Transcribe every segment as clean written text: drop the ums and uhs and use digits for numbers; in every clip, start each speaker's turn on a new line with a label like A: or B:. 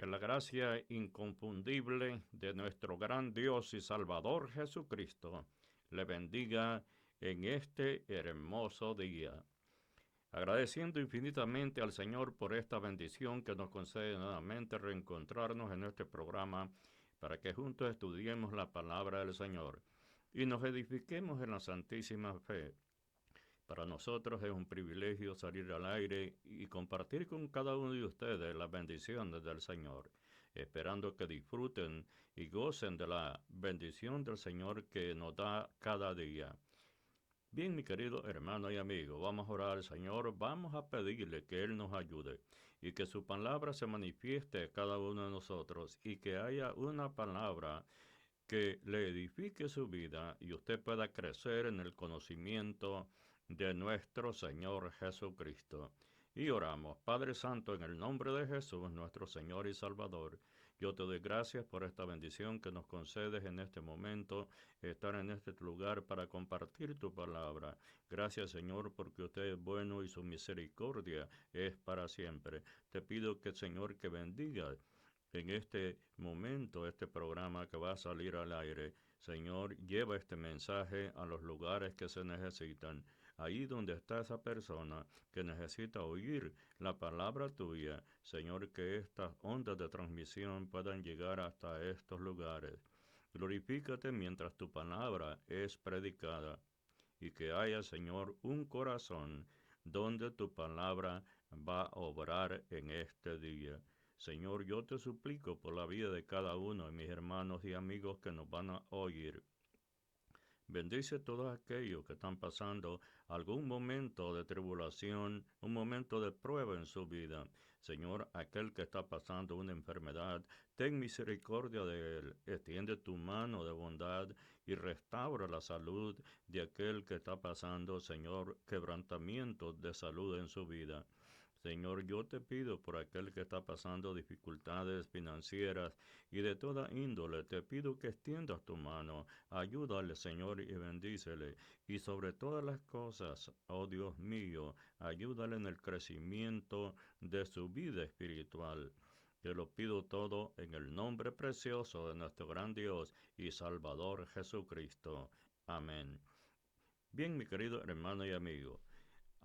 A: Que la gracia inconfundible de nuestro gran Dios y Salvador Jesucristo le bendiga en este hermoso día. Agradeciendo infinitamente al Señor por esta bendición que nos concede nuevamente reencontrarnos en este programa para que juntos estudiemos la palabra del Señor y nos edifiquemos en la santísima fe. Para nosotros es un privilegio salir al aire y compartir con cada uno de ustedes las bendiciones del Señor, esperando que disfruten y gocen de la bendición del Señor que nos da cada día. Bien, mi querido hermano y amigo, vamos a orar al Señor, vamos a pedirle que Él nos ayude y que su palabra se manifieste a cada uno de nosotros y que haya una palabra que le edifique su vida y usted pueda crecer en el conocimiento de nuestro Señor Jesucristo. Y oramos, Padre Santo, en el nombre de Jesús, nuestro Señor y Salvador, yo te doy gracias por esta bendición que nos concedes en este momento, estar en este lugar para compartir tu palabra. Gracias, Señor, porque usted es bueno y su misericordia es para siempre. Te pido que, Señor, que bendiga en este momento, este programa que va a salir al aire. Señor, lleva este mensaje a los lugares que se necesitan, ahí donde está esa persona que necesita oír la palabra tuya. Señor, que estas ondas de transmisión puedan llegar hasta estos lugares. Glorifícate mientras tu palabra es predicada y que haya, Señor, un corazón donde tu palabra va a obrar en este día. Señor, yo te suplico por la vida de cada uno de mis hermanos y amigos que nos van a oír. Bendice a todos aquellos que están pasando algún momento de tribulación, un momento de prueba en su vida. Señor, aquel que está pasando una enfermedad, ten misericordia de él. Extiende tu mano de bondad y restaura la salud de aquel que está pasando, Señor, quebrantamiento de salud en su vida. Señor, yo te pido por aquel que está pasando dificultades financieras y de toda índole, te pido que extiendas tu mano, ayúdale, Señor, y bendícele. Y sobre todas las cosas, oh Dios mío, ayúdale en el crecimiento de su vida espiritual. Te lo pido todo en el nombre precioso de nuestro gran Dios y Salvador Jesucristo. Amén. Bien, mi querido hermano y amigo.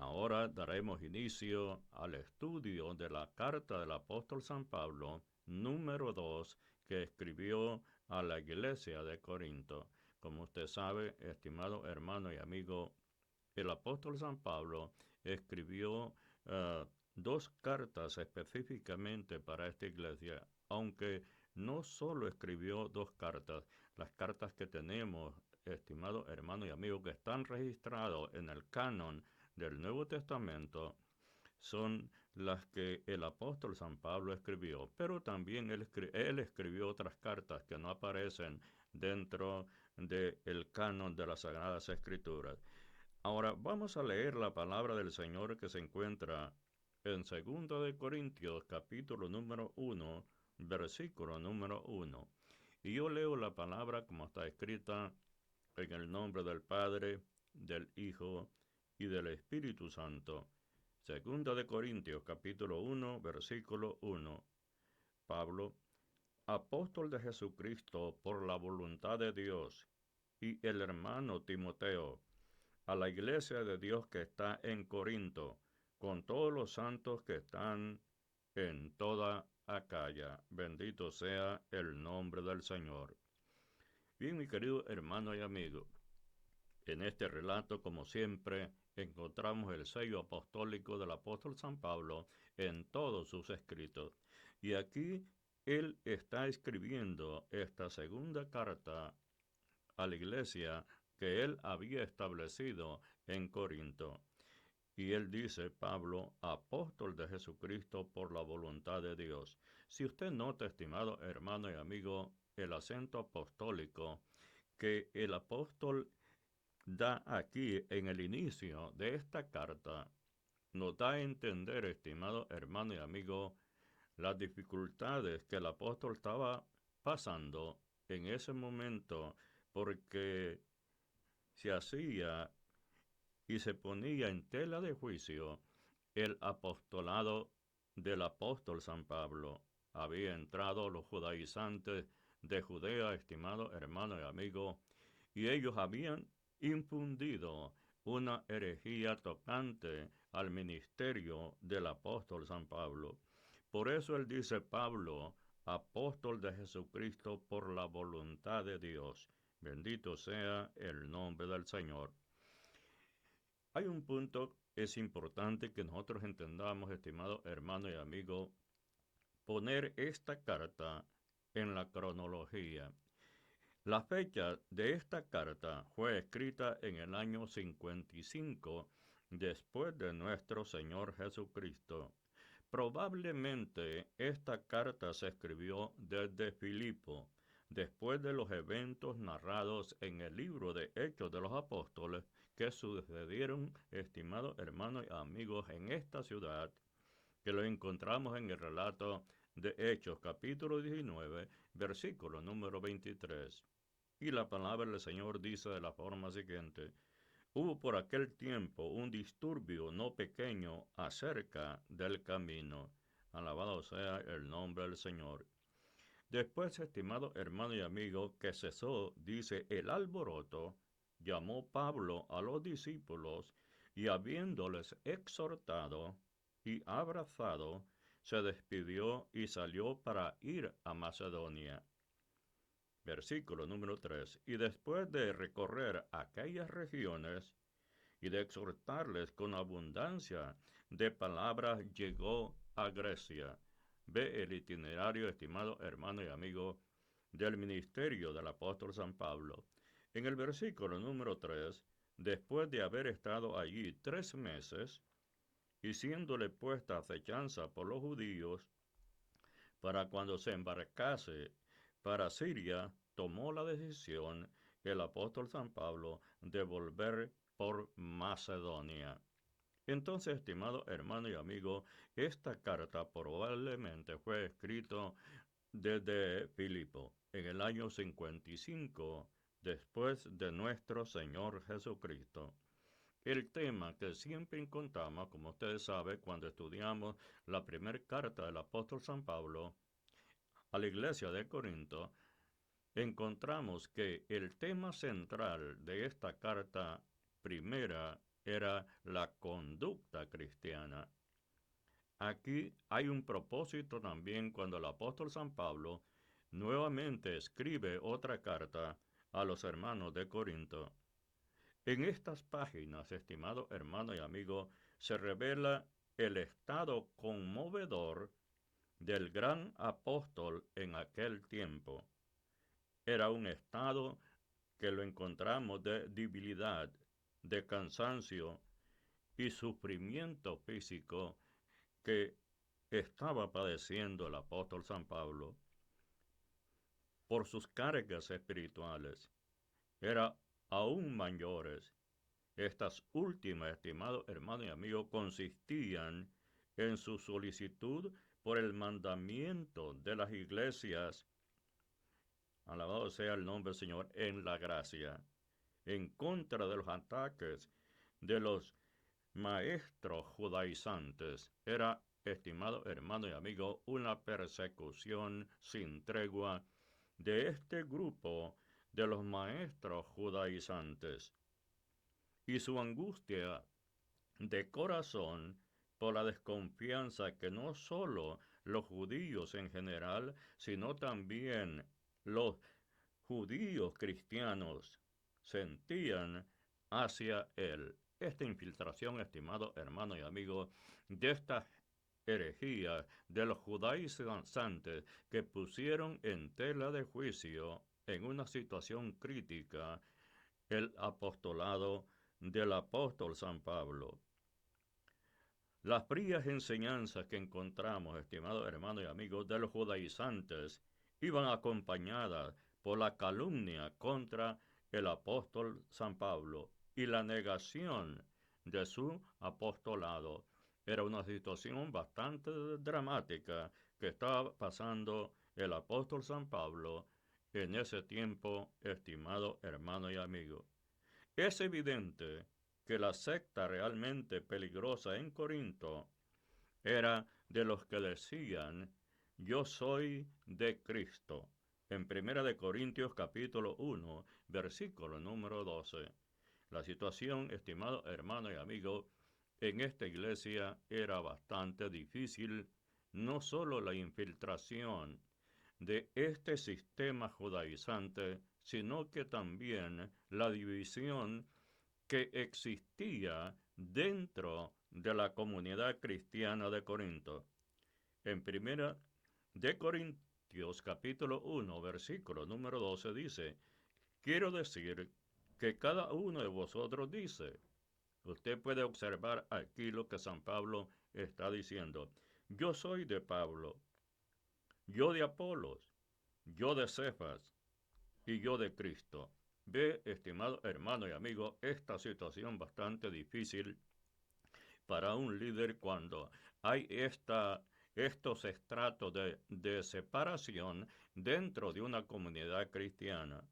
A: Ahora daremos inicio al estudio de la carta del apóstol San Pablo, número 2, que escribió a la iglesia de Corinto. Como usted sabe, estimado hermano y amigo, el apóstol San Pablo escribió dos cartas específicamente para esta iglesia, aunque no solo escribió dos cartas, las cartas que tenemos, estimado hermano y amigo, que están registrados en el canon del Nuevo Testamento, son las que el apóstol San Pablo escribió, pero también él escribió otras cartas que no aparecen dentro del canon de las Sagradas Escrituras. Ahora vamos a leer la palabra del Señor que se encuentra en 2 de Corintios, capítulo número 1, versículo número 1. Y yo leo la palabra como está escrita en el nombre del Padre, del Hijo y del Espíritu Santo. 2 de Corintios, capítulo 1, versículo 1. Pablo, apóstol de Jesucristo por la voluntad de Dios, y el hermano Timoteo, a la iglesia de Dios que está en Corinto, con todos los santos que están en toda Acaya. Bendito sea el nombre del Señor. Bien, mi querido hermano y amigo, en este relato, como siempre, encontramos el sello apostólico del apóstol San Pablo en todos sus escritos. Y aquí él está escribiendo esta segunda carta a la iglesia que él había establecido en Corinto. Y él dice, Pablo, apóstol de Jesucristo por la voluntad de Dios. Si usted nota, estimado hermano y amigo, el acento apostólico que el apóstol da aquí en el inicio de esta carta, nos da a entender, estimado hermano y amigo, las dificultades que el apóstol estaba pasando en ese momento, porque se hacía y se ponía en tela de juicio el apostolado del apóstol San Pablo. había entrado los judaizantes de Judea, estimado hermano y amigo, y ellos habían infundido una herejía tocante al ministerio del apóstol San Pablo. Por eso él dice, Pablo, apóstol de Jesucristo por la voluntad de Dios. Bendito sea el nombre del Señor. Hay un punto, es importante que nosotros entendamos, estimado hermano y amigo, poner esta carta en la cronología. La fecha de esta carta fue escrita en el año 55 después de nuestro Señor Jesucristo. Probablemente esta carta se escribió desde Filipo, después de los eventos narrados en el libro de Hechos de los Apóstoles que sucedieron, estimados hermanos y amigos, en esta ciudad, que lo encontramos en el relato de Hechos, capítulo 19, versículo número 23. Y la palabra del Señor dice de la forma siguiente: hubo por aquel tiempo un disturbio no pequeño acerca del camino. Alabado sea el nombre del Señor. Después, estimado hermano y amigo, que cesó, dice, el alboroto, llamó Pablo a los discípulos y habiéndoles exhortado y abrazado, se despidió y salió para ir a Macedonia. Versículo número 3. Y después de recorrer aquellas regiones y de exhortarles con abundancia de palabras, llegó a Grecia. Ve el itinerario, estimado hermano y amigo, del ministerio del apóstol San Pablo. En el versículo número 3, después de haber estado allí 3 meses, y siéndole puesta acechanza por los judíos, para cuando se embarcase para Siria, tomó la decisión el apóstol San Pablo de volver por Macedonia. Entonces, estimado hermano y amigo, esta carta probablemente fue escrita desde Filipo en el año 55 después de nuestro Señor Jesucristo. El tema que siempre encontramos, como ustedes saben, cuando estudiamos la primera carta del apóstol San Pablo a la iglesia de Corinto, encontramos que el tema central de esta carta primera era la conducta cristiana. Aquí hay un propósito también cuando el apóstol San Pablo nuevamente escribe otra carta a los hermanos de Corinto. En estas páginas, estimado hermano y amigo, se revela el estado conmovedor del gran apóstol en aquel tiempo. Era un estado que lo encontramos de debilidad, de cansancio y sufrimiento físico que estaba padeciendo el apóstol San Pablo por sus cargas espirituales. Era aún mayores. Estas últimas, estimado hermano y amigo, consistían en su solicitud por el mandamiento de las iglesias, alabado sea el nombre del Señor, en la gracia, en contra de los ataques de los maestros judaizantes. Era, estimado hermano y amigo, una persecución sin tregua de este grupo de los maestros judaizantes. Y su angustia de corazón por la desconfianza que no solo los judíos en general, sino también los judíos cristianos sentían hacia él. Esta infiltración, estimado hermano y amigo, de esta herejía de los judaizantes que pusieron en tela de juicio en una situación crítica el apostolado del apóstol San Pablo. Las frías enseñanzas que encontramos, estimados hermanos y amigos, de los judaizantes iban acompañadas por la calumnia contra el apóstol San Pablo y la negación de su apostolado. Era una situación bastante dramática que estaba pasando el apóstol San Pablo en ese tiempo, estimado hermano y amigo. Es evidente que la secta realmente peligrosa en Corinto era de los que decían yo soy de Cristo. En 1 Corintios capítulo 1, versículo número 12. La situación, estimado hermano y amigo, en esta iglesia era bastante difícil, no solo la infiltración de este sistema judaizante, sino que también la división que existía dentro de la comunidad cristiana de Corinto. En 1 capítulo 1, versículo número 12 dice, quiero decir que cada uno de vosotros dice, usted puede observar aquí lo que San Pablo está diciendo, yo soy de Pablo, yo de Apolos, yo de Cefas y yo de Cristo. Ve, estimado hermano y amigo, esta situación bastante difícil para un líder cuando hay estos estratos de separación dentro de una comunidad cristiana.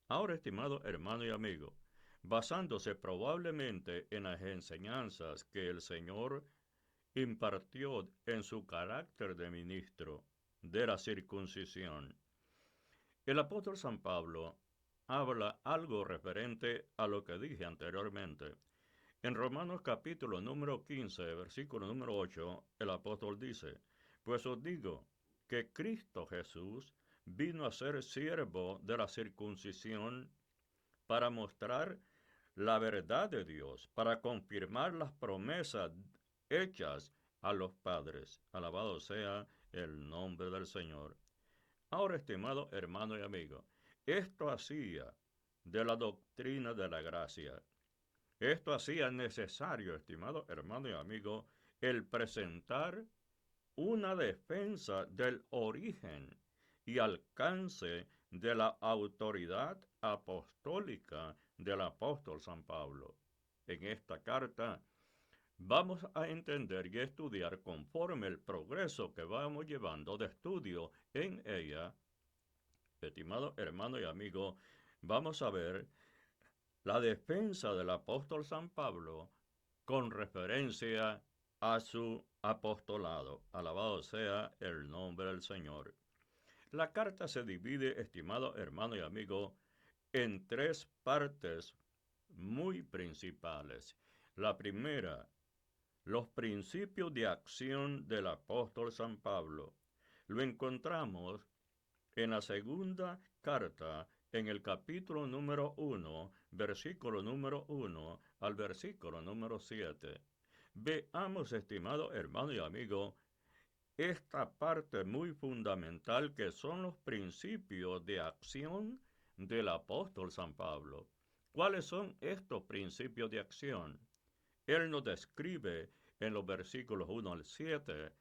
A: Ahora, estimado hermano y amigo, basándose probablemente en las enseñanzas que el Señor impartió en su carácter de ministro de la circuncisión, el apóstol San Pablo habla algo referente a lo que dije anteriormente. En Romanos capítulo número 15, versículo número 8, el apóstol dice, pues os digo que Cristo Jesús vino a ser siervo de la circuncisión para mostrar la verdad de Dios, para confirmar las promesas hechas a los padres. Alabado sea el nombre del Señor. Ahora, estimado hermano y amigo, esto hacía de la doctrina de la gracia. Esto hacía necesario, estimado hermano y amigo, el presentar una defensa del origen y alcance de la autoridad apostólica del apóstol San Pablo. En esta carta vamos a entender y estudiar conforme el progreso que vamos llevando de estudio en ella. Estimado hermano y amigo, vamos a ver la defensa del apóstol San Pablo con referencia a su apostolado. Alabado sea el nombre del Señor. La carta se divide, estimado hermano y amigo, en tres partes muy principales. La primera, los principios de acción del apóstol San Pablo. Lo encontramos en la segunda carta, en el capítulo número 1, versículo número 1 al versículo número 7. Veamos, estimado hermano y amigo, esta parte muy fundamental que son los principios de acción del apóstol San Pablo. ¿Cuáles son estos principios de acción? Él nos describe en los versículos 1 al 7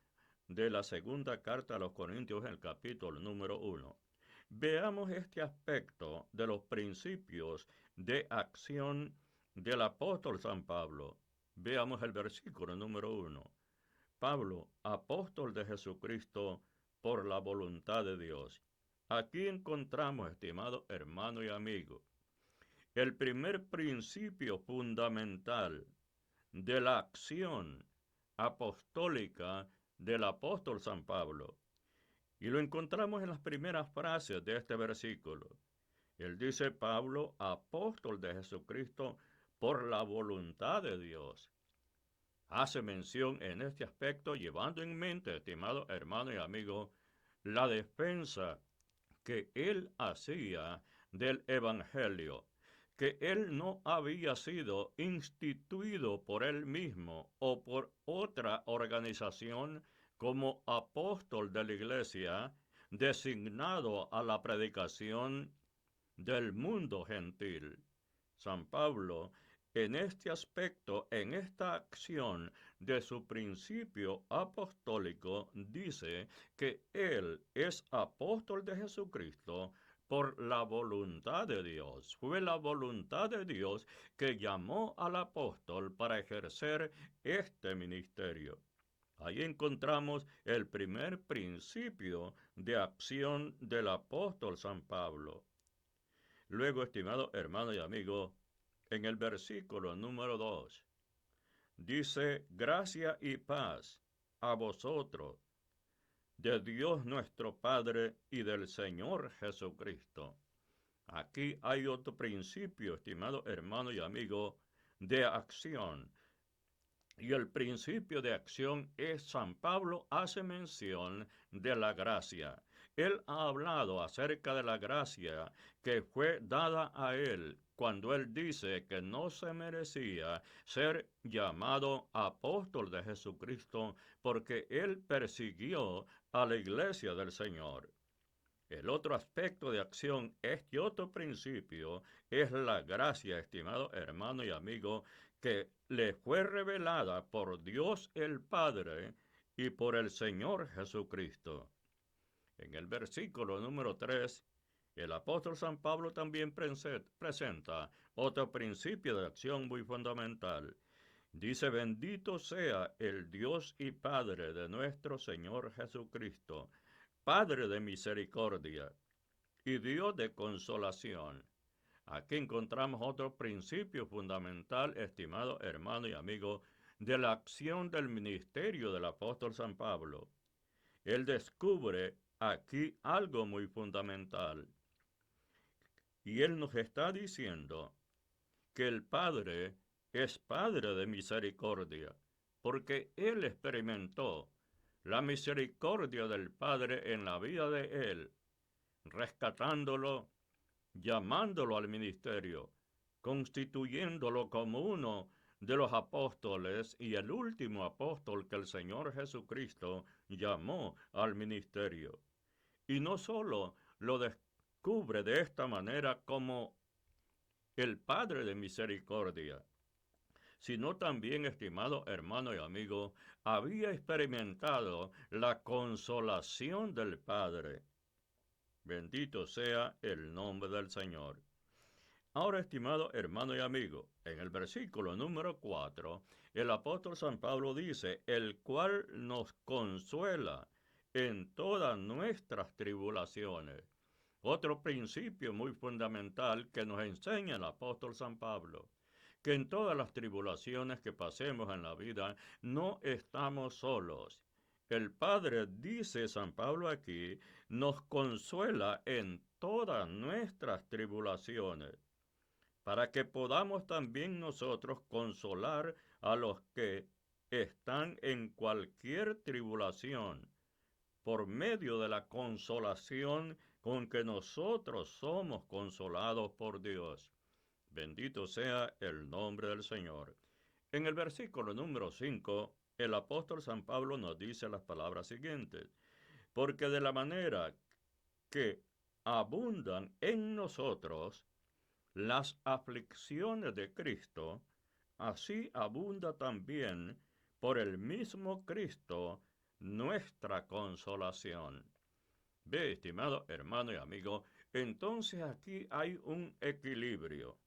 A: de la segunda carta a los Corintios en el capítulo número 1. Veamos este aspecto de los principios de acción del apóstol San Pablo. Veamos el versículo número 1. Pablo, apóstol de Jesucristo, por la voluntad de Dios. Aquí encontramos, estimado hermano y amigo, el primer principio fundamental de la acción apostólica del apóstol San Pablo. Y lo encontramos en las primeras frases de este versículo. Él dice, Pablo, apóstol de Jesucristo, por la voluntad de Dios. Hace mención en este aspecto, llevando en mente, estimado hermano y amigo, la defensa que él hacía del Evangelio, que él no había sido instituido por él mismo o por otra organización como apóstol de la iglesia, designado a la predicación del mundo gentil. San Pablo, en este aspecto, en esta acción de su principio apostólico, dice que él es apóstol de Jesucristo por la voluntad de Dios. Fue la voluntad de Dios que llamó al apóstol para ejercer este ministerio. Ahí encontramos el primer principio de acción del apóstol San Pablo. Luego, estimado hermano y amigo, en el versículo número 2, dice, gracia y paz a vosotros, de Dios nuestro Padre y del Señor Jesucristo. Aquí hay otro principio, estimado hermano y amigo, de acción. Y el principio de acción es San Pablo hace mención de la gracia. Él ha hablado acerca de la gracia que fue dada a él cuando él dice que no se merecía ser llamado apóstol de Jesucristo porque él persiguió a la iglesia del Señor. El otro aspecto de acción, este otro principio, es la gracia, estimado hermano y amigo, que le fue revelada por Dios el Padre y por el Señor Jesucristo. En el versículo número 3, el apóstol San Pablo también presenta otro principio de acción muy fundamental. Dice, bendito sea el Dios y Padre de nuestro Señor Jesucristo, Padre de misericordia y Dios de consolación. Aquí encontramos otro principio fundamental, estimado hermano y amigo, de la acción del ministerio del apóstol San Pablo. Él descubre aquí algo muy fundamental. Y él nos está diciendo que el Padre es Padre de misericordia, porque él experimentó la misericordia del Padre en la vida de él, rescatándolo, llamándolo al ministerio, constituyéndolo como uno de los apóstoles y el último apóstol que el Señor Jesucristo llamó al ministerio. Y no solo lo descubre de esta manera como el Padre de misericordia, sino también, estimado hermano y amigo, había experimentado la consolación del Padre. Bendito sea el nombre del Señor. Ahora, estimado hermano y amigo, en el versículo número 4, el apóstol San Pablo dice, el cual nos consuela en todas nuestras tribulaciones. Otro principio muy fundamental que nos enseña el apóstol San Pablo, que en todas las tribulaciones que pasemos en la vida no estamos solos. El Padre, dice San Pablo aquí, nos consuela en todas nuestras tribulaciones, para que podamos también nosotros consolar a los que están en cualquier tribulación, por medio de la consolación con que nosotros somos consolados por Dios. Bendito sea el nombre del Señor. En el versículo número 5, el apóstol San Pablo nos dice las palabras siguientes, porque de la manera que abundan en nosotros las aflicciones de Cristo, así abunda también por el mismo Cristo nuestra consolación. Ve, estimado hermano y amigo, entonces aquí hay un equilibrio.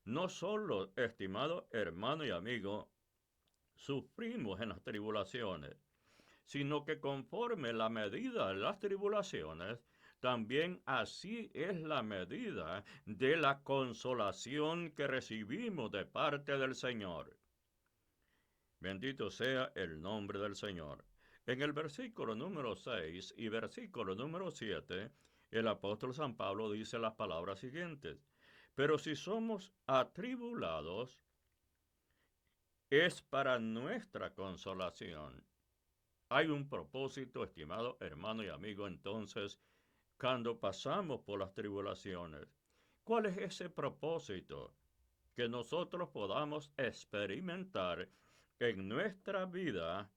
A: No solo, estimado hermano y amigo, sufrimos en las tribulaciones, sino que conforme la medida de las tribulaciones, también así es la medida de la consolación que recibimos de parte del Señor. Bendito sea el nombre del Señor. En el versículo número 6 y versículo número 7, el apóstol San Pablo dice las palabras siguientes, pero si somos atribulados, es para nuestra consolación. Hay un propósito, estimado hermano y amigo, entonces, cuando pasamos por las tribulaciones. ¿Cuál es ese propósito? Que nosotros podamos experimentar en nuestra vida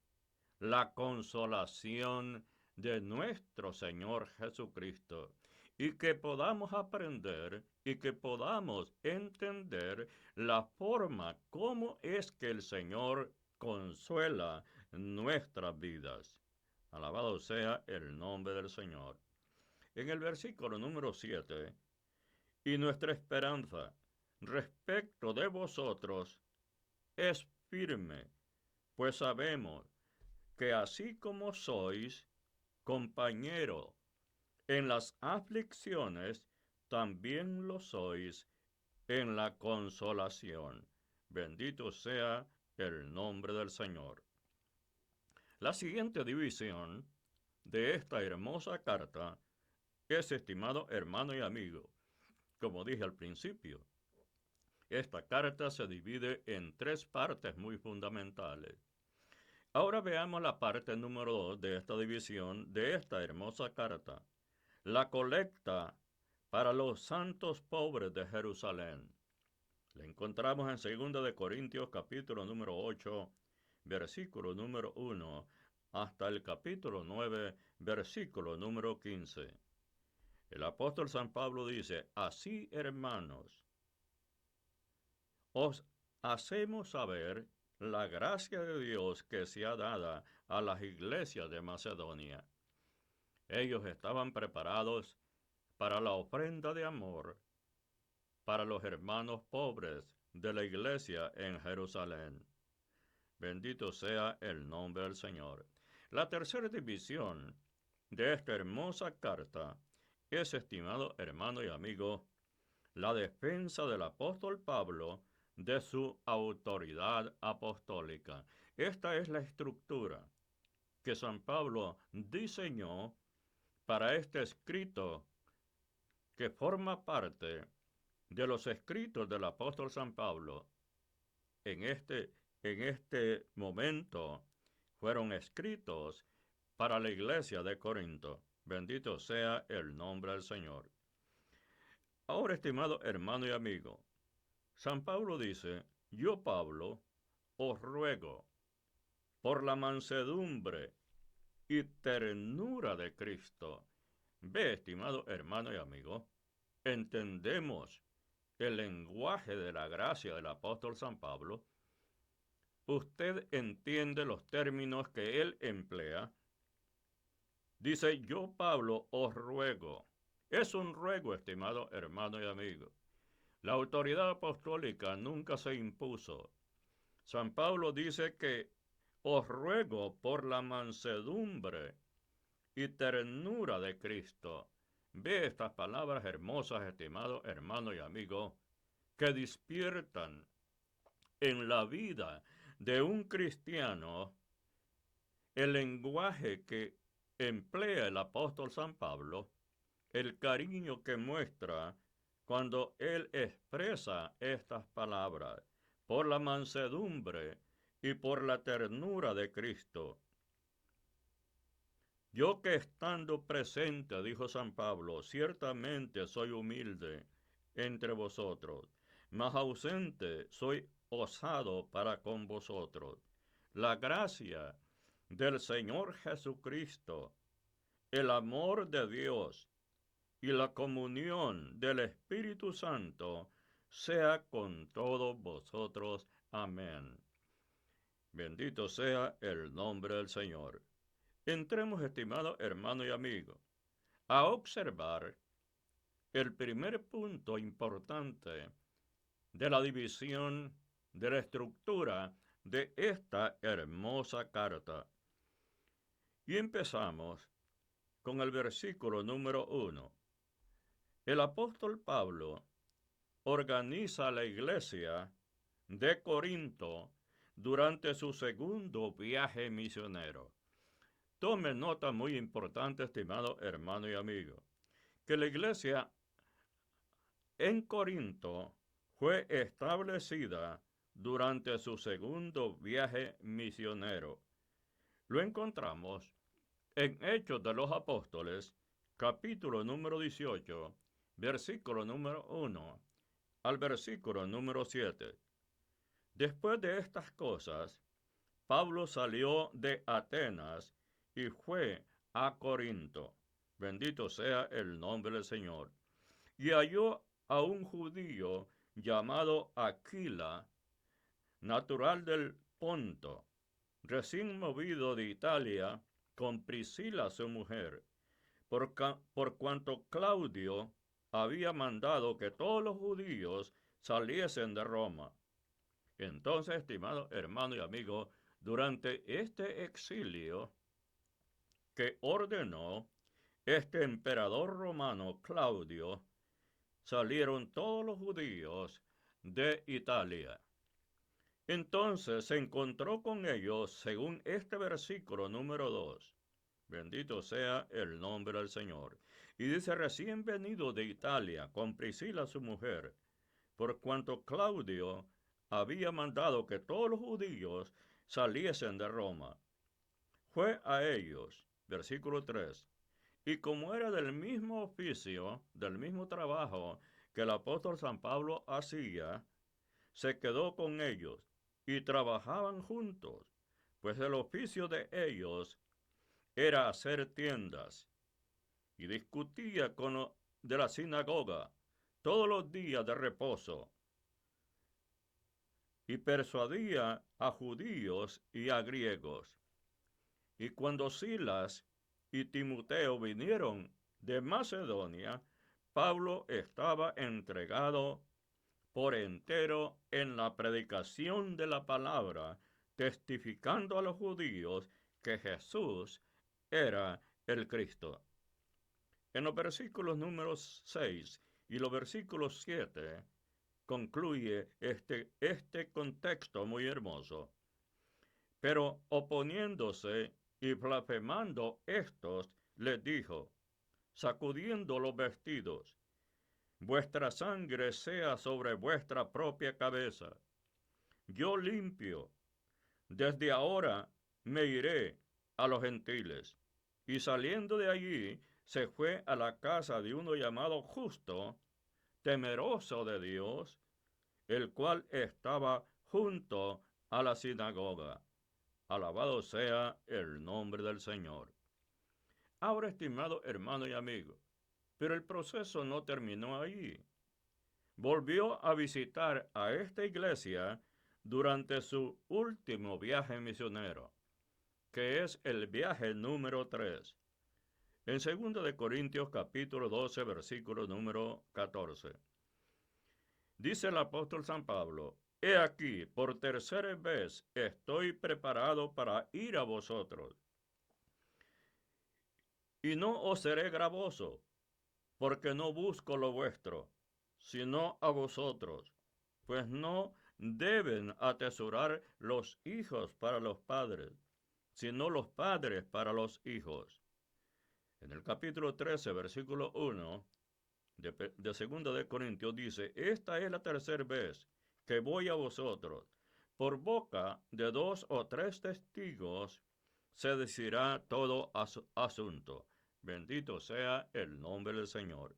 A: la consolación de nuestro Señor Jesucristo y que podamos aprender y que podamos entender la forma como es que el Señor consuela nuestras vidas. Alabado sea el nombre del Señor. En el versículo número 7, y nuestra esperanza respecto de vosotros es firme, pues sabemos que así como sois compañero en las aflicciones, también lo sois en la consolación. Bendito sea el nombre del Señor. La siguiente división de esta hermosa carta es, estimado hermano y amigo, como dije al principio, esta carta se divide en tres partes muy fundamentales. Ahora veamos la parte número 2 de esta división de esta hermosa carta, la colecta para los santos pobres de Jerusalén. La encontramos en 2 de Corintios capítulo número 8, versículo número 1, hasta el capítulo 9, versículo número 15. El apóstol San Pablo dice, así hermanos, os hacemos saber la gracia de Dios que se ha dada a las iglesias de Macedonia. Ellos estaban preparados para la ofrenda de amor para los hermanos pobres de la iglesia en Jerusalén. Bendito sea el nombre del Señor. La tercera división de esta hermosa carta es, estimado hermano y amigo, la defensa del apóstol Pablo de su autoridad apostólica. Esta es la estructura que San Pablo diseñó para este escrito que forma parte de los escritos del apóstol San Pablo. En este momento fueron escritos para la iglesia de Corinto. Bendito sea el nombre del Señor. Ahora, estimado hermano y amigo, San Pablo dice, yo Pablo os ruego por la mansedumbre y ternura de Cristo. Ve, estimado hermano y amigo, entendemos el lenguaje de la gracia del apóstol San Pablo. Usted entiende los términos que él emplea. Dice, yo Pablo os ruego. Es un ruego, estimado hermano y amigo. La autoridad apostólica nunca se impuso. San Pablo dice que os ruego por la mansedumbre y ternura de Cristo. Ve estas palabras hermosas, estimado hermano y amigo, que despiertan en la vida de un cristiano el lenguaje que emplea el apóstol San Pablo, el cariño que muestra cuando él expresa estas palabras, por la mansedumbre y por la ternura de Cristo. Yo que estando presente, dijo San Pablo, ciertamente soy humilde entre vosotros, mas ausente soy osado para con vosotros. La gracia del Señor Jesucristo, el amor de Dios y la comunión del Espíritu Santo sea con todos vosotros. Amén. Bendito sea el nombre del Señor. Entremos, estimado hermano y amigo, a observar el primer punto importante de la división de la estructura de esta hermosa carta. Y empezamos con el versículo número 1. El apóstol Pablo organiza la iglesia de Corinto durante su segundo viaje misionero. Tome nota muy importante, estimado hermano y amigo, que la iglesia en Corinto fue establecida durante su segundo viaje misionero. Lo encontramos en Hechos de los Apóstoles, capítulo número 18, versículo número 1 al versículo número 7. Después de estas cosas, Pablo salió de Atenas y fue a Corinto. Bendito sea el nombre del Señor. Y halló a un judío llamado Aquila, natural del Ponto, recién movido de Italia, con Priscila su mujer, por cuanto Claudio había mandado que todos los judíos saliesen de Roma. Entonces, estimado hermano y amigo, durante este exilio que ordenó este emperador romano Claudio, salieron todos los judíos de Italia. Entonces se encontró con ellos, según este versículo número 2, Bendito sea el nombre del Señor. Y dice, recién venido de Italia, con Priscila su mujer, por cuanto Claudio había mandado que todos los judíos saliesen de Roma. Fue a ellos, versículo 3, y como era del mismo oficio, del mismo trabajo que el apóstol San Pablo hacía, se quedó con ellos y trabajaban juntos, pues el oficio de ellos era hacer tiendas, y discutía con los de la sinagoga todos los días de reposo, y persuadía a judíos y a griegos. Y cuando Silas y Timoteo vinieron de Macedonia, Pablo estaba entregado por entero en la predicación de la palabra, testificando a los judíos que Jesús era el Cristo. En los versículos números 6 y los versículos 7 concluye este contexto muy hermoso. Pero oponiéndose y blasfemando estos, les dijo, sacudiendo los vestidos, vuestra sangre sea sobre vuestra propia cabeza. Yo limpio, desde ahora me iré a los gentiles. Y saliendo de allí, se fue a la casa de uno llamado Justo, temeroso de Dios, el cual estaba junto a la sinagoga. Alabado sea el nombre del Señor. Ahora, estimado hermano y amigo, pero el proceso no terminó ahí. Volvió a visitar a esta iglesia durante su último viaje misionero, que es el viaje número 3. En 2 de Corintios capítulo 12, versículo número 14. Dice el apóstol San Pablo, he aquí, por tercera vez estoy preparado para ir a vosotros, y no os seré gravoso, porque no busco lo vuestro, sino a vosotros, pues no deben atesorar los hijos para los padres, sino los padres para los hijos. En el capítulo 13, versículo 1 de 2 de Corintios dice, esta es la tercera vez que voy a vosotros. Por boca de 2 o 3 testigos se decidirá todo asunto. Bendito sea el nombre del Señor.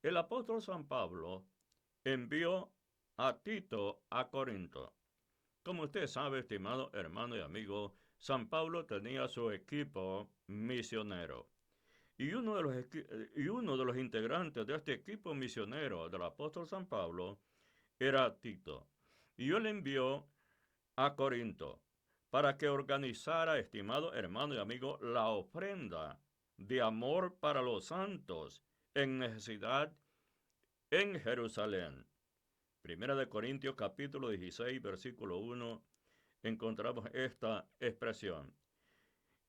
A: El apóstol San Pablo envió a Tito a Corinto. Como usted sabe, estimado hermano y amigo, San Pablo tenía su equipo misionero. Y uno de los integrantes de este equipo misionero del apóstol San Pablo era Tito. Y él envió a Corinto para que organizara, estimado hermano y amigo, la ofrenda de amor para los santos en necesidad en Jerusalén. Primera de Corintios capítulo 16, versículo 1, encontramos esta expresión.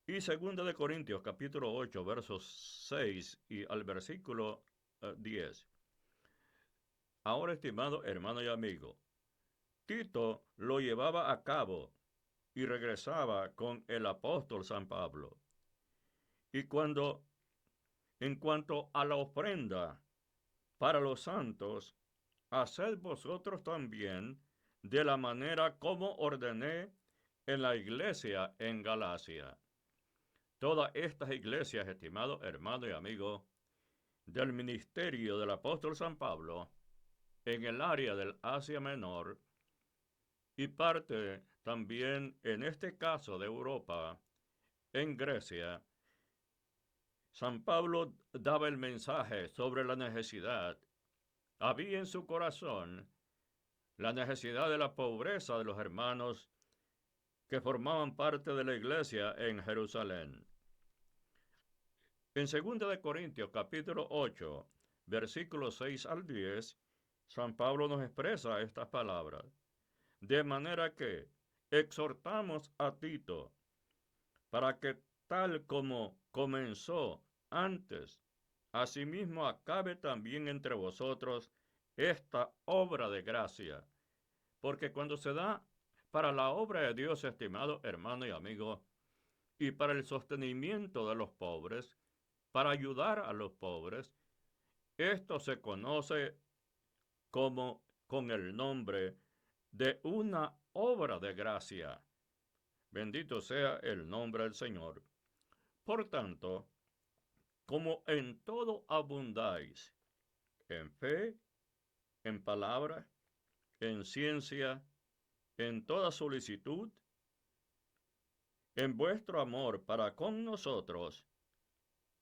A: Y segunda de Corintios capítulo 8, versos 6 y al versículo 10. Ahora, estimado hermano y amigo, Tito lo llevaba a cabo y regresaba con el apóstol San Pablo. Y en cuanto a la ofrenda para los santos, haced vosotros también de la manera como ordené en la iglesia en Galacia. Todas estas iglesias, estimado hermano y amigo, del ministerio del apóstol San Pablo, en el área del Asia Menor, y parte también en este caso de Europa, en Grecia, San Pablo daba el mensaje sobre la necesidad. Había en su corazón la necesidad de la pobreza de los hermanos que formaban parte de la iglesia en Jerusalén. En 2 de Corintios capítulo 8, versículos 6 al 10, San Pablo nos expresa estas palabras. De manera que exhortamos a Tito para que tal como comenzó antes, asimismo acabe también entre vosotros esta obra de gracia. Porque cuando se da para la obra de Dios, estimado hermano y amigo, y para el sostenimiento de los pobres, para ayudar a los pobres. Esto se conoce como con el nombre de una obra de gracia. Bendito sea el nombre del Señor. Por tanto, como en todo abundáis, en fe, en palabra, en ciencia, en toda solicitud, en vuestro amor para con nosotros,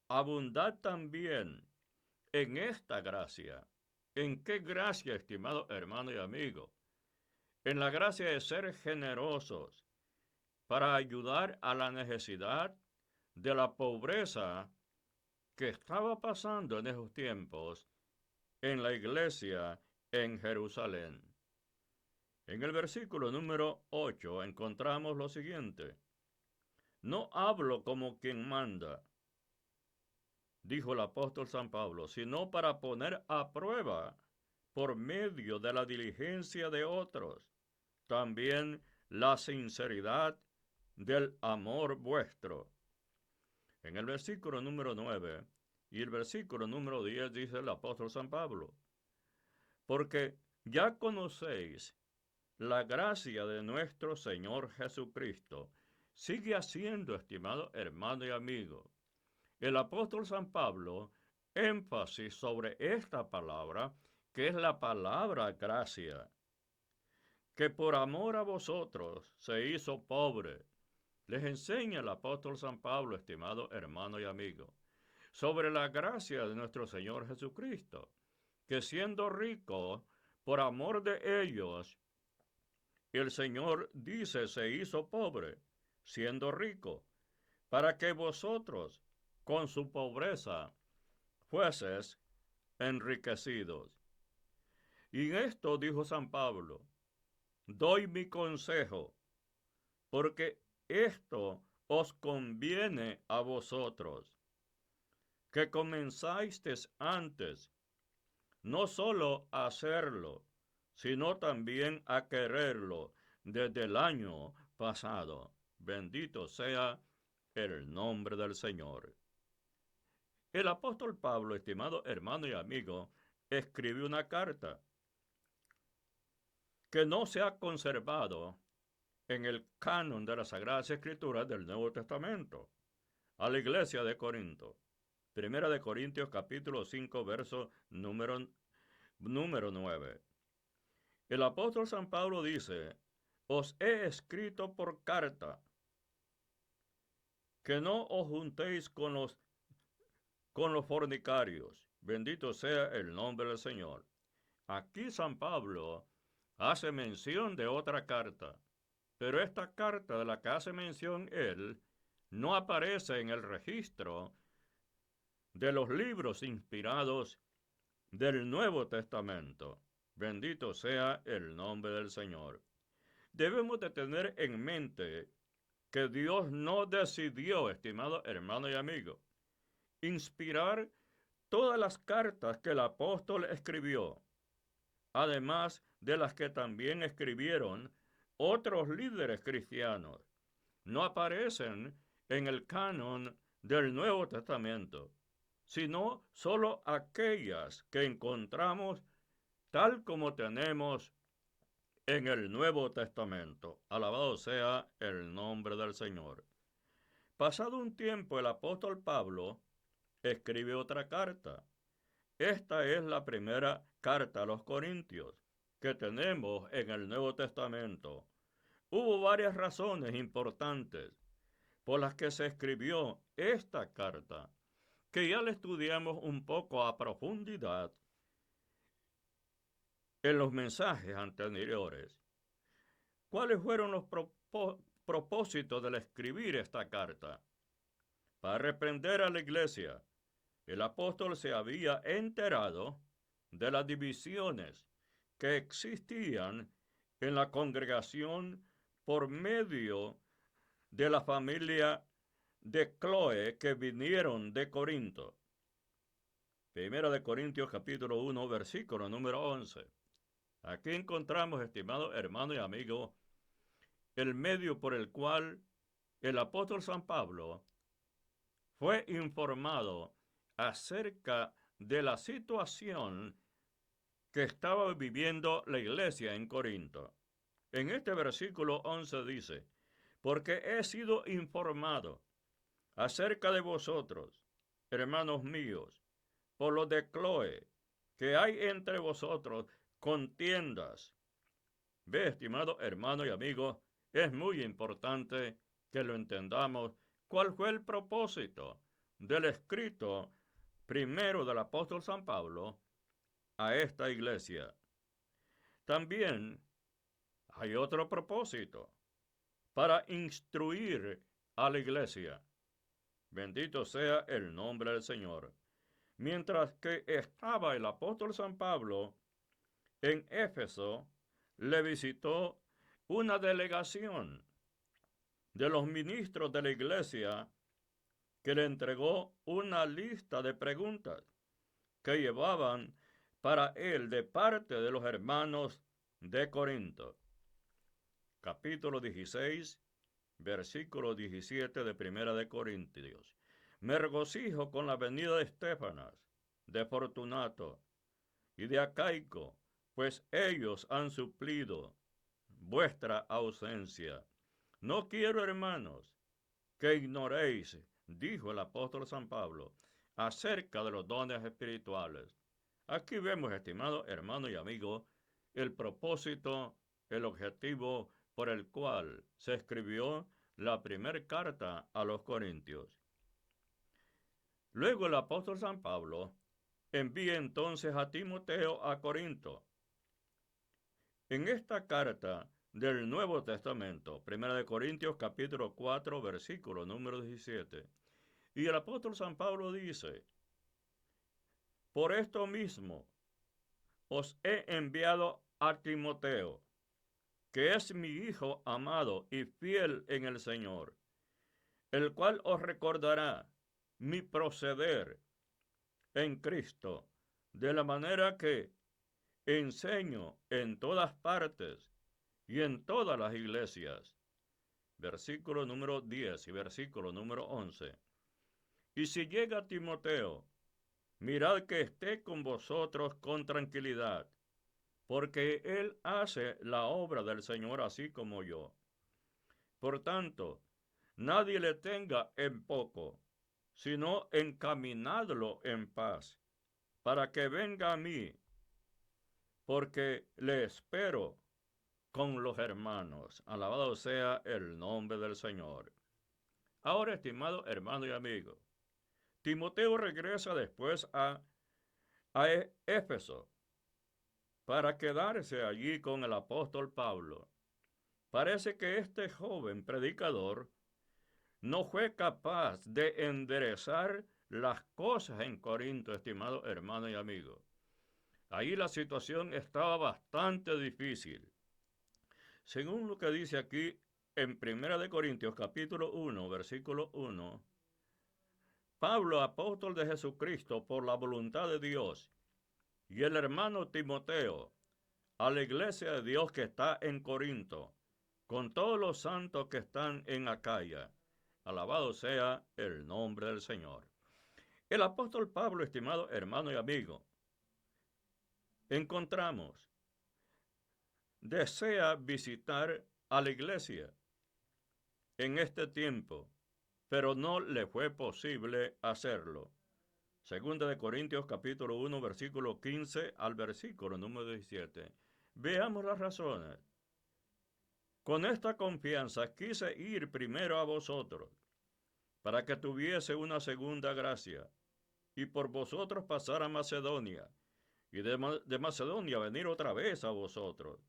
A: abundad también en esta gracia. ¿En qué gracia, estimado hermano y amigo? En la gracia de ser generosos para ayudar a la necesidad de la pobreza que estaba pasando en esos tiempos en la iglesia en Jerusalén. En el versículo número 8 encontramos lo siguiente: no hablo como quien manda, dijo el apóstol San Pablo, sino para poner a prueba, por medio de la diligencia de otros, también la sinceridad del amor vuestro. En el versículo número 9 y el versículo número 10 dice el apóstol San Pablo: porque ya conocéis la gracia de nuestro Señor Jesucristo. Sigue haciendo, estimado hermano y amigo, el apóstol San Pablo énfasis sobre esta palabra, que es la palabra gracia, que por amor a vosotros se hizo pobre. Les enseña el apóstol San Pablo, estimado hermano y amigo, sobre la gracia de nuestro Señor Jesucristo, que siendo rico, por amor de ellos, el Señor dice se hizo pobre, siendo rico, para que vosotros, con su pobreza, fueses enriquecidos. Y en esto dijo San Pablo: doy mi consejo, porque esto os conviene a vosotros, que comenzasteis antes, no solo a hacerlo, sino también a quererlo desde el año pasado. Bendito sea el nombre del Señor. El apóstol Pablo, estimado hermano y amigo, escribió una carta que no se ha conservado en el canon de las Sagradas Escrituras del Nuevo Testamento a la iglesia de Corinto. Primera de Corintios capítulo 5, verso número 9. El apóstol San Pablo dice: os he escrito por carta que no os juntéis con los fornicarios. Bendito sea el nombre del Señor. Aquí San Pablo hace mención de otra carta, pero esta carta de la que hace mención él no aparece en el registro de los libros inspirados del Nuevo Testamento. Bendito sea el nombre del Señor. Debemos de tener en mente que Dios no decidió, estimado hermano y amigo, inspirar todas las cartas que el apóstol escribió, además de las que también escribieron otros líderes cristianos. No aparecen en el canon del Nuevo Testamento, sino solo aquellas que encontramos tal como tenemos en el Nuevo Testamento. Alabado sea el nombre del Señor. Pasado un tiempo, el apóstol Pablo escribe otra carta. Esta es la primera carta a los Corintios que tenemos en el Nuevo Testamento. Hubo varias razones importantes por las que se escribió esta carta, que ya la estudiamos un poco a profundidad en los mensajes anteriores. ¿Cuáles fueron los propósitos del escribir esta carta? Para reprender a la iglesia. El apóstol se había enterado de las divisiones que existían en la congregación por medio de la familia de Cloé que vinieron de Corinto. Primera de Corintios capítulo 1, versículo número 11. Aquí encontramos, estimado hermano y amigo, el medio por el cual el apóstol San Pablo fue informado acerca de la situación que estaba viviendo la iglesia en Corinto. En este versículo 11 dice, porque he sido informado acerca de vosotros, hermanos míos, por lo de Cloe, que hay entre vosotros contiendas. Ve, estimado hermano y amigo, es muy importante que lo entendamos cuál fue el propósito del escrito primero del apóstol San Pablo a esta iglesia. También hay otro propósito, para instruir a la iglesia. Bendito sea el nombre del Señor. Mientras que estaba el apóstol San Pablo en Éfeso, le visitó una delegación de los ministros de la iglesia que le entregó una lista de preguntas que llevaban para él de parte de los hermanos de Corinto. Capítulo 16, versículo 17 de Primera de Corintios. Me regocijo con la venida de Estéfanas, de Fortunato y de Acaico, pues ellos han suplido vuestra ausencia. No quiero, hermanos, que ignoréis, dijo el apóstol San Pablo, acerca de los dones espirituales. Aquí vemos, estimado hermano y amigo, el propósito, el objetivo por el cual se escribió la primera carta a los Corintios. Luego el apóstol San Pablo envía entonces a Timoteo a Corinto. En esta carta del Nuevo Testamento, 1 de Corintios capítulo 4, versículo número 17, y el apóstol San Pablo dice, por esto mismo os he enviado a Timoteo, que es mi hijo amado y fiel en el Señor, el cual os recordará mi proceder en Cristo, de la manera que enseño en todas partes y en todas las iglesias. Versículo número 10 y versículo número 11. Y si llega Timoteo, mirad que esté con vosotros con tranquilidad, porque él hace la obra del Señor así como yo. Por tanto, nadie le tenga en poco, sino encaminadlo en paz, para que venga a mí, porque le espero con los hermanos. Alabado sea el nombre del Señor. Ahora, estimado hermano y amigo, Timoteo regresa después a Éfeso para quedarse allí con el apóstol Pablo. Parece que este joven predicador no fue capaz de enderezar las cosas en Corinto, estimado hermano y amigo. Ahí la situación estaba bastante difícil. Según lo que dice aquí en 1 de Corintios capítulo 1, versículo 1, Pablo, apóstol de Jesucristo por la voluntad de Dios, y el hermano Timoteo, a la iglesia de Dios que está en Corinto, con todos los santos que están en Acaya. Alabado sea el nombre del Señor. El apóstol Pablo, estimado hermano y amigo, encontramos, desea visitar a la iglesia en este tiempo, pero no le fue posible hacerlo. Segunda de Corintios capítulo 1, versículo 15 al versículo número 17. Veamos las razones. Con esta confianza quise ir primero a vosotros, para que tuviese una segunda gracia, y por vosotros pasar a Macedonia, y de Macedonia venir otra vez a vosotros,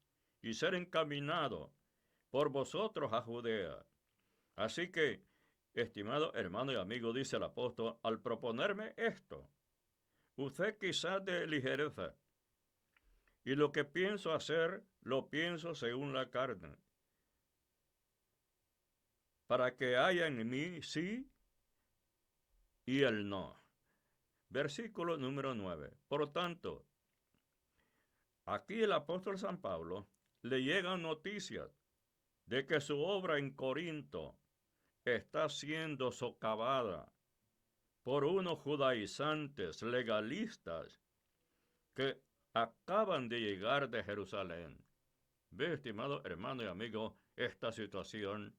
A: y ser encaminado por vosotros a Judea. Así que, estimado hermano y amigo, dice el apóstol, al proponerme esto, usted quizás de ligereza, y lo que pienso hacer, lo pienso según la carne, para que haya en mí sí y el no. Versículo número 9. Por tanto, aquí el apóstol San Pablo le llegan noticias de que su obra en Corinto está siendo socavada por unos judaizantes legalistas que acaban de llegar de Jerusalén. Ve, estimado hermano y amigo, esta situación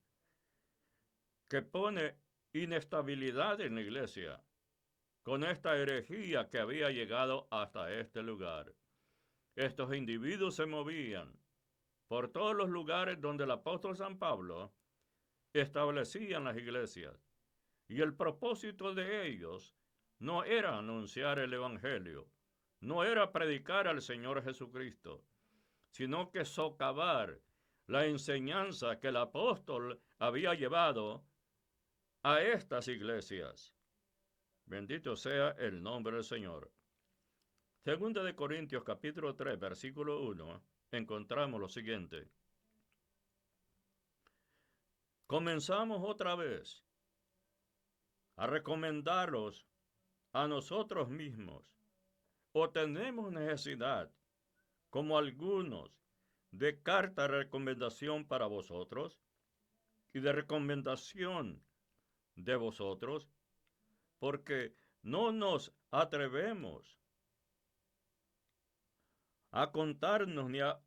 A: que pone inestabilidad en la iglesia con esta herejía que había llegado hasta este lugar. Estos individuos se movían por todos los lugares donde el apóstol San Pablo establecían las iglesias. Y el propósito de ellos no era anunciar el Evangelio, no era predicar al Señor Jesucristo, sino que socavar la enseñanza que el apóstol había llevado a estas iglesias. Bendito sea el nombre del Señor. Segunda de Corintios capítulo 3, versículo 1, encontramos lo siguiente. Comenzamos otra vez a recomendaros a nosotros mismos, o tenemos necesidad, como algunos, de carta de recomendación para vosotros y de recomendación de vosotros, porque no nos atrevemos a contarnos ni a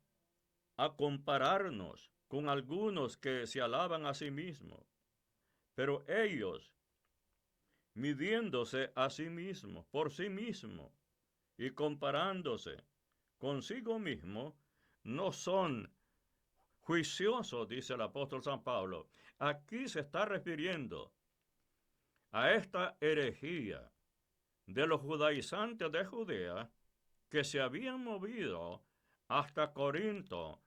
A: compararnos con algunos que se alaban a sí mismos, pero ellos, midiéndose a sí mismos, por sí mismos, y comparándose consigo mismo, no son juiciosos, dice el apóstol San Pablo. Aquí se está refiriendo a esta herejía de los judaizantes de Judea que se habían movido hasta Corinto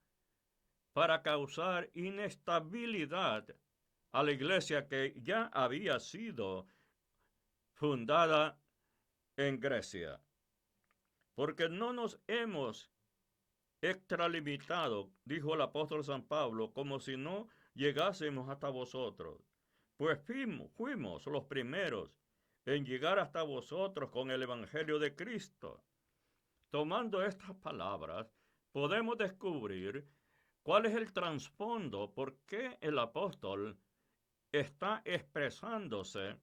A: para causar inestabilidad a la iglesia que ya había sido fundada en Grecia. Porque no nos hemos extralimitado, dijo el apóstol San Pablo, como si no llegásemos hasta vosotros. Pues fuimos los primeros en llegar hasta vosotros con el Evangelio de Cristo. Tomando estas palabras, podemos descubrir cuál es el trasfondo, por qué el apóstol está expresándose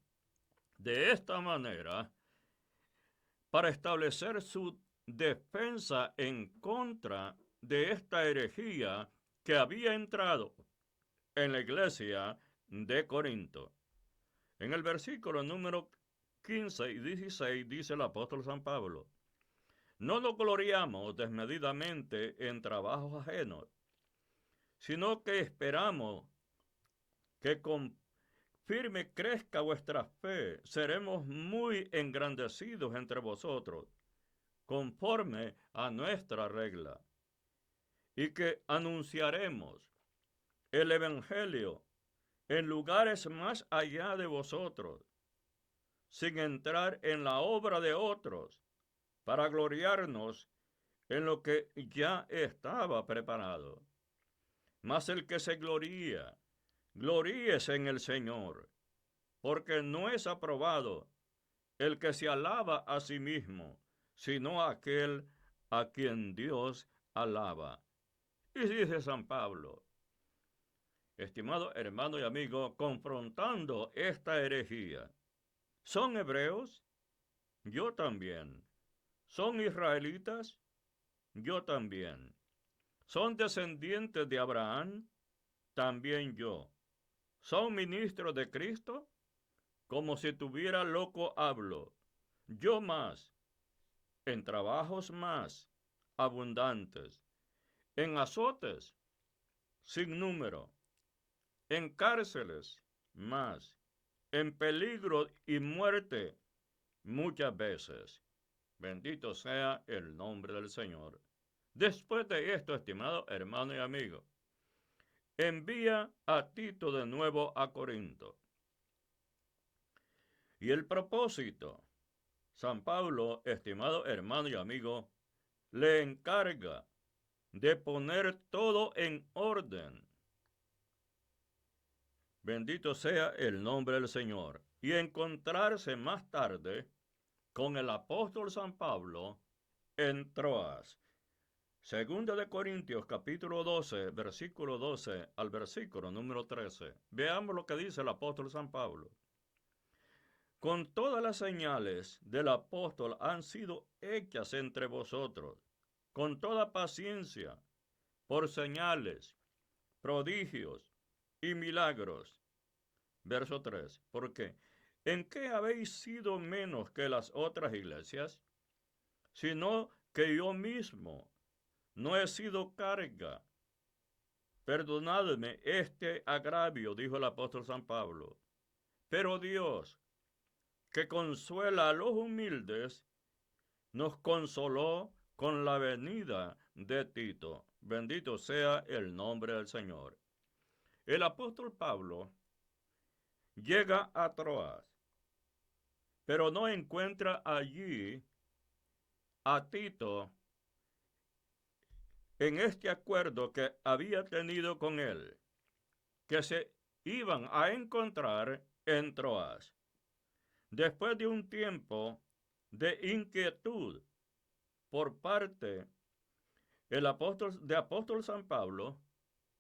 A: de esta manera para establecer su defensa en contra de esta herejía que había entrado en la iglesia de Corinto. En el versículo número 15 y 16 dice el apóstol San Pablo: no nos gloriamos desmedidamente en trabajos ajenos, sino que esperamos que con firme crezca vuestra fe, seremos muy engrandecidos entre vosotros, conforme a nuestra regla, y que anunciaremos el Evangelio en lugares más allá de vosotros, sin entrar en la obra de otros, para gloriarnos en lo que ya estaba preparado. Mas el que se gloría, gloríese en el Señor, porque no es aprobado el que se alaba a sí mismo, sino aquel a quien Dios alaba. Y dice San Pablo, estimado hermano y amigo, confrontando esta herejía: ¿son hebreos? Yo también. ¿Son israelitas? Yo también. ¿Son descendientes de Abraham? También yo. ¿Son ministros de Cristo? Como si tuviera loco hablo. Yo más. En trabajos más abundantes. En azotes sin número. En cárceles más. En peligro y muerte muchas veces. Bendito sea el nombre del Señor. Después de esto, estimado hermano y amigo, envía a Tito de nuevo a Corinto. Y el propósito, San Pablo, estimado hermano y amigo, le encarga de poner todo en orden. Bendito sea el nombre del Señor. Y encontrarse más tarde con el apóstol San Pablo en Troas. Segunda de Corintios, capítulo 12, versículo 12 al versículo número 13. Veamos lo que dice el apóstol San Pablo. Con todas las señales del apóstol han sido hechas entre vosotros, con toda paciencia, por señales, prodigios y milagros. Verso 3. ¿Por qué? ¿En qué habéis sido menos que las otras iglesias? Sino que yo mismo no he sido carga. Perdonadme este agravio, dijo el apóstol San Pablo. Pero Dios, que consuela a los humildes, nos consoló con la venida de Tito. Bendito sea el nombre del Señor. El apóstol Pablo llega a Troas, pero no encuentra allí a Tito en este acuerdo que había tenido con él, que se iban a encontrar en Troas. Después de un tiempo de inquietud por parte del apóstol San Pablo,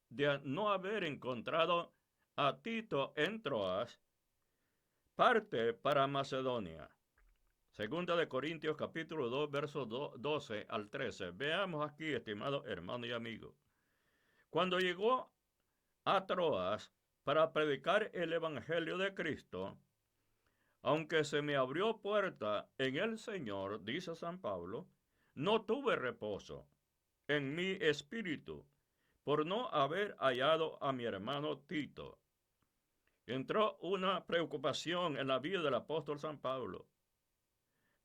A: de no haber encontrado a Tito en Troas, parte para Macedonia. Segunda de Corintios capítulo 2, versos 12 al 13. Veamos aquí, estimado hermano y amigo. Cuando llegó a Troas para predicar el evangelio de Cristo, aunque se me abrió puerta en el Señor, dice San Pablo, no tuve reposo en mi espíritu por no haber hallado a mi hermano Tito. Entró una preocupación en la vida del apóstol San Pablo.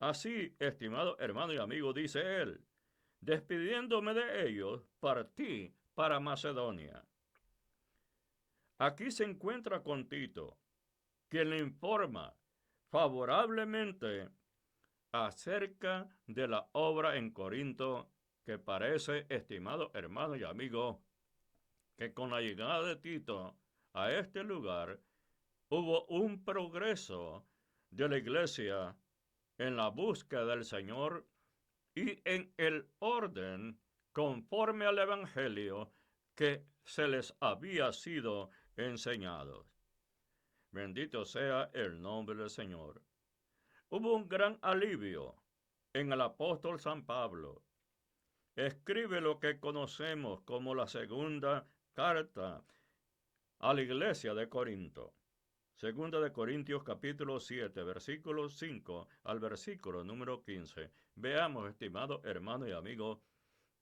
A: Así, estimado hermano y amigo, dice él, despidiéndome de ellos, partí para Macedonia. Aquí se encuentra con Tito, quien le informa favorablemente acerca de la obra en Corinto, que parece, estimado hermano y amigo, que con la llegada de Tito a este lugar hubo un progreso de la iglesia en la búsqueda del Señor y en el orden conforme al evangelio que se les había sido enseñado. Bendito sea el nombre del Señor. Hubo un gran alivio en el apóstol San Pablo. Escribe lo que conocemos como la segunda carta a la iglesia de Corinto. Segunda de Corintios capítulo 7, versículo 5 al versículo número 15. Veamos, estimado hermano y amigo,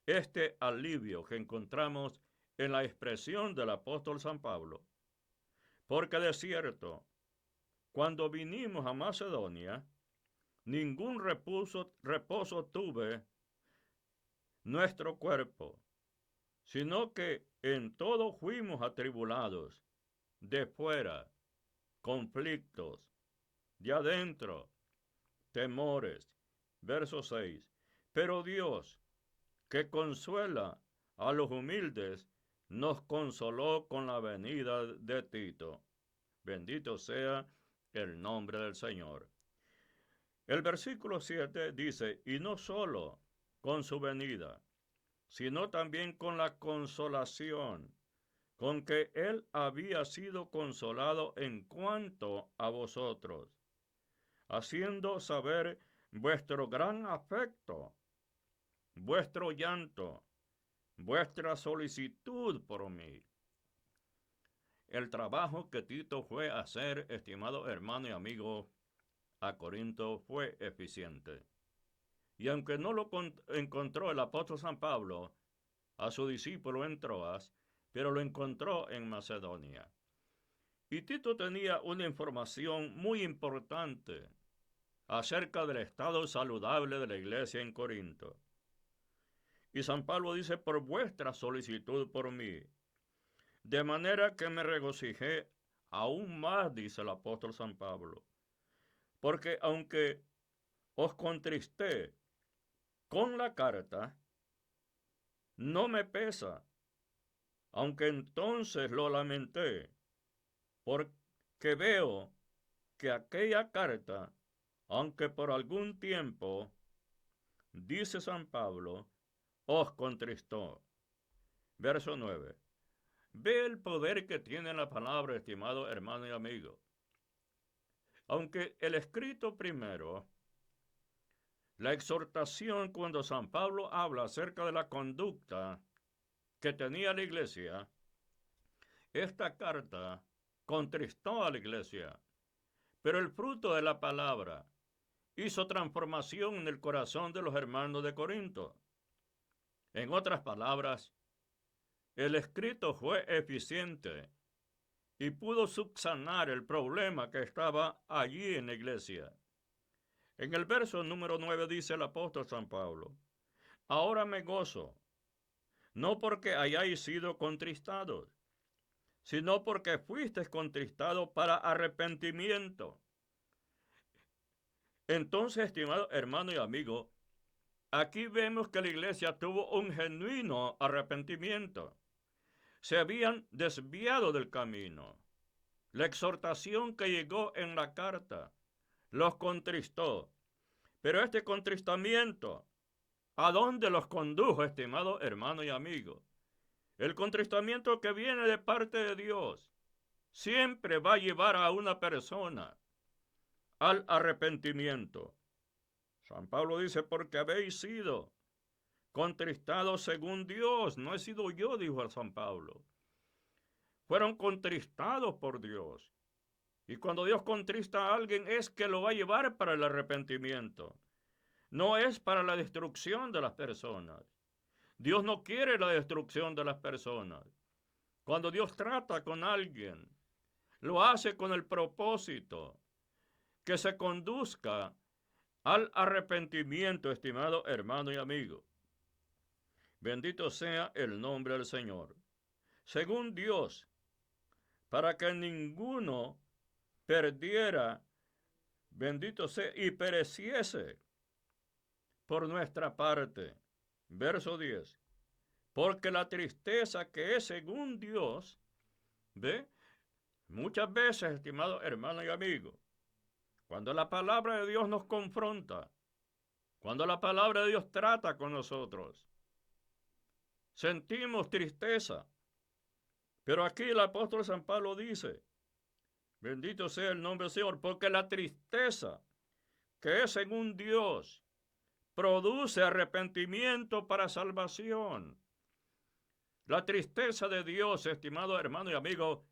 A: este alivio que encontramos en la expresión del apóstol San Pablo. Porque de cierto, cuando vinimos a Macedonia, ningún reposo tuve nuestro cuerpo, sino que en todo fuimos atribulados, de fuera, conflictos, de adentro, temores. Verso 6. Pero Dios, que consuela a los humildes, nos consoló con la venida de Tito. Bendito sea el nombre del Señor. El versículo 7 dice, y no solo con su venida, sino también con la consolación, con que él había sido consolado en cuanto a vosotros, haciendo saber vuestro gran afecto, vuestro llanto, vuestra solicitud por mí. El trabajo que Tito fue a hacer, estimado hermano y amigo, a Corinto fue eficiente. Y aunque no lo encontró el apóstol San Pablo a su discípulo en Troas, pero lo encontró en Macedonia. Y Tito tenía una información muy importante acerca del estado saludable de la iglesia en Corinto. Y San Pablo dice, por vuestra solicitud por mí, de manera que me regocijé aún más, dice el apóstol San Pablo, porque aunque os contristé con la carta, no me pesa, aunque entonces lo lamenté, porque veo que aquella carta, aunque por algún tiempo, dice San Pablo, os contristó. Verso 9. Ve el poder que tiene la palabra, estimado hermano y amigo. Aunque el escrito primero, la exhortación cuando San Pablo habla acerca de la conducta que tenía la iglesia, esta carta contristó a la iglesia, pero el fruto de la palabra hizo transformación en el corazón de los hermanos de Corinto. En otras palabras, el escrito fue eficiente y pudo subsanar el problema que estaba allí en la iglesia. En el verso número 9 dice el apóstol San Pablo: ahora me gozo, no porque hayáis sido contristados, sino porque fuisteis contristados para arrepentimiento. Entonces, estimado hermano y amigo, aquí vemos que la iglesia tuvo un genuino arrepentimiento. Se habían desviado del camino. La exhortación que llegó en la carta los contristó. Pero este contristamiento, ¿a dónde los condujo, estimado hermano y amigo? El contristamiento que viene de parte de Dios siempre va a llevar a una persona al arrepentimiento. San Pablo dice: porque habéis sido contristados según Dios. No he sido yo, dijo San Pablo. Fueron contristados por Dios. Y cuando Dios contrista a alguien es que lo va a llevar para el arrepentimiento. No es para la destrucción de las personas. Dios no quiere la destrucción de las personas. Cuando Dios trata con alguien, lo hace con el propósito que se conduzca al arrepentimiento, estimado hermano y amigo. Bendito sea el nombre del Señor. Según Dios, para que ninguno perdiera, bendito sea, y pereciese por nuestra parte. Verso 10. Porque la tristeza que es según Dios, ¿ve? Muchas veces, estimado hermano y amigo, cuando la palabra de Dios nos confronta, cuando la palabra de Dios trata con nosotros, sentimos tristeza. Pero aquí el apóstol San Pablo dice: bendito sea el nombre del Señor, porque la tristeza que es según Dios produce arrepentimiento para salvación. La tristeza de Dios, estimado hermano y amigo,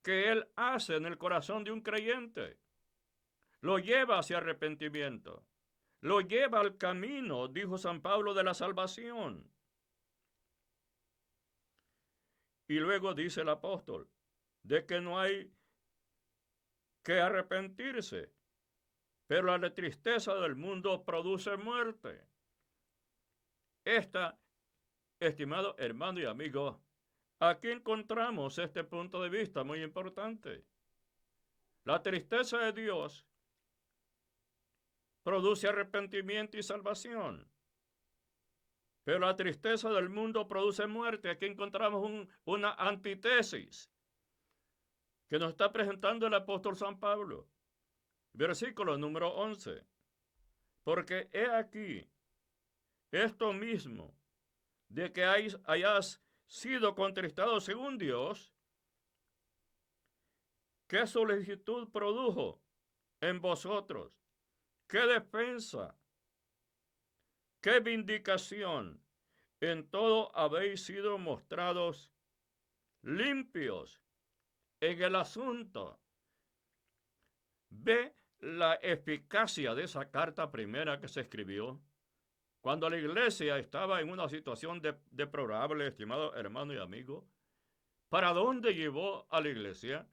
A: que Él hace en el corazón de un creyente, lo lleva hacia arrepentimiento, lo lleva al camino, dijo San Pablo, de la salvación. Y luego dice el apóstol, de que no hay que arrepentirse, pero la tristeza del mundo produce muerte. Esta, estimado hermano y amigo, aquí encontramos este punto de vista muy importante. La tristeza de Dios produce arrepentimiento y salvación, pero la tristeza del mundo produce muerte. Aquí encontramos una antítesis que nos está presentando el apóstol San Pablo. Versículo número 11. Porque he aquí esto mismo, de que hayas sido contristado según Dios, ¿qué solicitud produjo en vosotros? ¿Qué defensa? ¿Qué vindicación? En todo habéis sido mostrados limpios en el asunto. Ve la eficacia de esa carta primera que se escribió cuando la iglesia estaba en una situación deplorable, estimado hermano y amigo. ¿Para dónde llevó a la iglesia?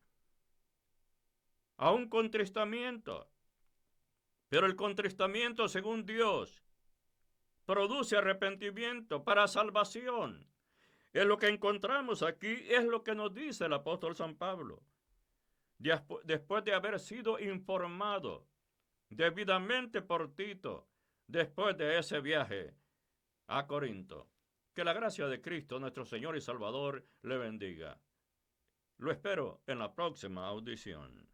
A: A un contristamiento. Pero el contristamiento, según Dios, produce arrepentimiento para salvación. Es lo que encontramos aquí, es lo que nos dice el apóstol San Pablo. Después de haber sido informado debidamente por Tito, después de ese viaje a Corinto. Que la gracia de Cristo, nuestro Señor y Salvador, le bendiga. Lo espero en la próxima audición.